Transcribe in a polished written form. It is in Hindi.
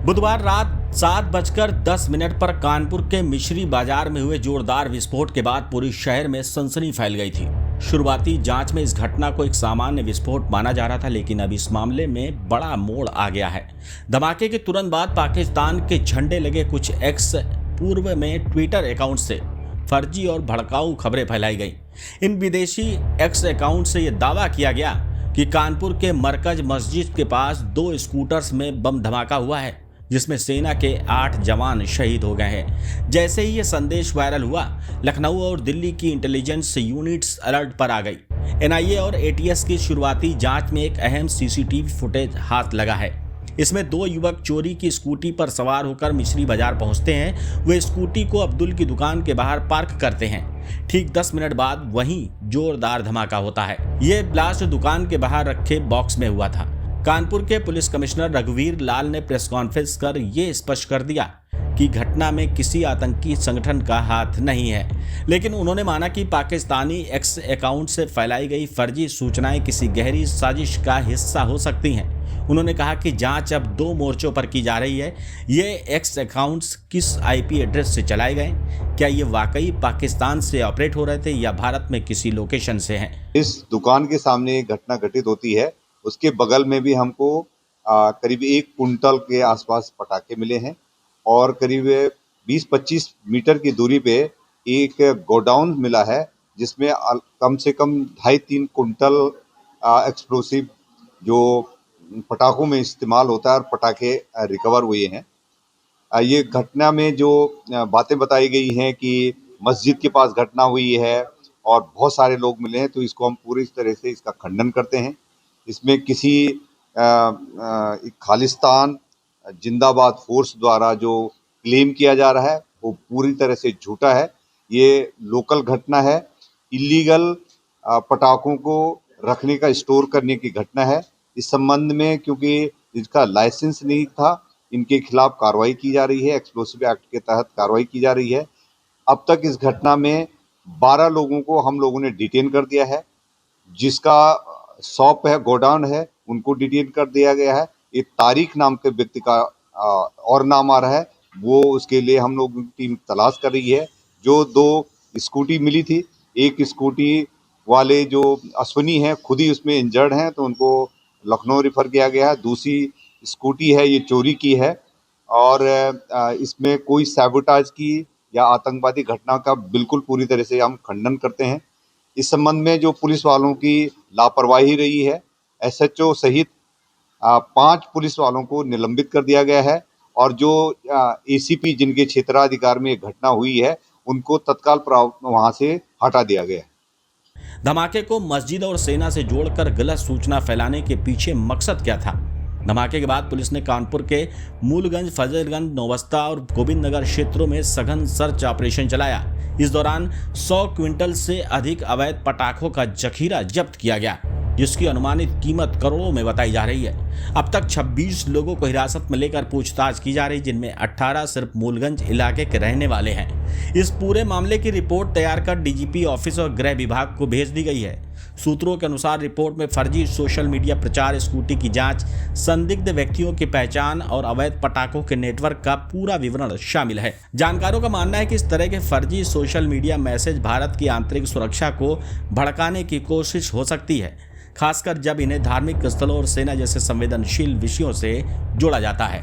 बुधवार रात 7:10 पर कानपुर के मिश्री बाजार में हुए जोरदार विस्फोट के बाद पूरे शहर में सनसनी फैल गई थी। शुरुआती जांच में इस घटना को एक सामान्य विस्फोट माना जा रहा था, लेकिन अब इस मामले में बड़ा मोड़ आ गया है। धमाके के तुरंत बाद पाकिस्तान के झंडे लगे कुछ एक्स पूर्व में ट्विटर अकाउंट से फर्जी और भड़काऊ खबरें फैलाई गई। इन विदेशी एक्स अकाउंट से यह दावा किया गया कि कानपुर के मरकज मस्जिद के पास 2 स्कूटर्स में बम धमाका हुआ है, जिसमें सेना के 8 जवान शहीद हो गए हैं। जैसे ही ये संदेश वायरल हुआ, लखनऊ और दिल्ली की इंटेलिजेंस यूनिट्स अलर्ट पर आ गई। एनआईए और एटीएस की शुरुआती जांच में एक अहम सीसीटीवी फुटेज हाथ लगा है। इसमें 2 युवक चोरी की स्कूटी पर सवार होकर मिश्री बाजार पहुंचते हैं। वे स्कूटी को अब्दुल की दुकान के बाहर पार्क करते हैं। ठीक 10 मिनट बाद वहीं जोरदार धमाका होता है। ये ब्लास्ट दुकान के बाहर रखे बॉक्स में हुआ था। कानपुर के पुलिस कमिश्नर रघुवीर लाल ने प्रेस कॉन्फ्रेंस कर ये स्पष्ट कर दिया कि घटना में किसी आतंकी संगठन का हाथ नहीं है, लेकिन उन्होंने माना कि पाकिस्तानी एक्स अकाउंट से फैलाई गई फर्जी सूचनाएं किसी गहरी साजिश का हिस्सा हो सकती हैं। उन्होंने कहा कि जांच अब 2 मोर्चों पर की जा रही है। ये एक्स अकाउंट्स किस आईपी एड्रेस से चलाए गए, क्या ये वाकई पाकिस्तान से ऑपरेट हो रहे थे या भारत में किसी लोकेशन से हैं। इस दुकान के सामने एक घटना घटित होती है, उसके बगल में भी हमको करीब 1 कुंटल के आसपास पटाखे मिले हैं और करीब 20-25 मीटर की दूरी पे एक गोडाउन मिला है, जिसमें कम से कम 2.5-3 कुंटल एक्सप्लोसिव जो पटाखों में इस्तेमाल होता है और पटाखे रिकवर हुए हैं। ये घटना में जो बातें बताई गई हैं कि मस्जिद के पास घटना हुई है और बहुत सारे लोग मिले हैं, तो इसको हम पूरी तरह से इसका खंडन करते हैं। इसमें किसी खालिस्तान जिंदाबाद फोर्स द्वारा जो क्लेम किया जा रहा है वो पूरी तरह से झूठा है। ये लोकल घटना है, इलीगल पटाखों को रखने का स्टोर करने की घटना है। इस संबंध में क्योंकि इसका लाइसेंस नहीं था, इनके खिलाफ कार्रवाई की जा रही है, एक्सप्लोसिव एक्ट के तहत कार्रवाई की जा रही है। अब तक इस घटना में 12 लोगों को हम लोगों ने डिटेन कर दिया है। जिसका शॉप है, गोडाउन है, उनको डिटेन कर दिया गया है। एक तारीख नाम के व्यक्ति का और नाम आ रहा है, वो उसके लिए हम लोग टीम तलाश कर रही है। जो 2 स्कूटी मिली थी, एक स्कूटी वाले जो अश्विनी हैं खुद ही उसमें इंजर्ड हैं, तो उनको लखनऊ रेफर किया गया है। दूसरी स्कूटी है, ये चोरी की है और इसमें कोई सैबोटाज की या आतंकवादी घटना का बिल्कुल पूरी तरह से हम खंडन करते हैं। इस संबंध में जो पुलिस वालों की लापरवाही रही है, एसएचओ सहित 5 पुलिस वालों को निलंबित कर दिया गया है और जो एसीपी जिनके क्षेत्राधिकार में घटना हुई है, उनको तत्काल वहां से हटा दिया गया है। धमाके को मस्जिद और सेना से जोड़कर गलत सूचना फैलाने के पीछे मकसद क्या था। धमाके के बाद पुलिस ने कानपुर के मूलगंज, फजलगंज, नौबस्ता और गोविंद नगर क्षेत्रों में सघन सर्च ऑपरेशन चलाया। इस दौरान 100 क्विंटल से अधिक अवैध पटाखों का जखीरा जब्त किया गया, जिसकी अनुमानित कीमत करोड़ों में बताई जा रही है। अब तक 26 लोगों को हिरासत में लेकर पूछताछ की जा रही, जिनमें 18 सिर्फ मूलगंज इलाके के रहने वाले हैं। इस पूरे मामले की रिपोर्ट तैयार कर डीजीपी ऑफिस और गृह विभाग को भेज दी गई है। सूत्रों के अनुसार रिपोर्ट में फर्जी सोशल मीडिया प्रचार, स्कूटी की जांच, संदिग्ध व्यक्तियों की पहचान और अवैध पटाखों के नेटवर्क का पूरा विवरण शामिल है। जानकारों का मानना है कि इस तरह के फर्जी सोशल मीडिया मैसेज भारत की आंतरिक सुरक्षा को भड़काने की कोशिश हो सकती है, खासकर जब इन्हें धार्मिक स्थलों और सेना जैसे संवेदनशील विषयों से जोड़ा जाता है।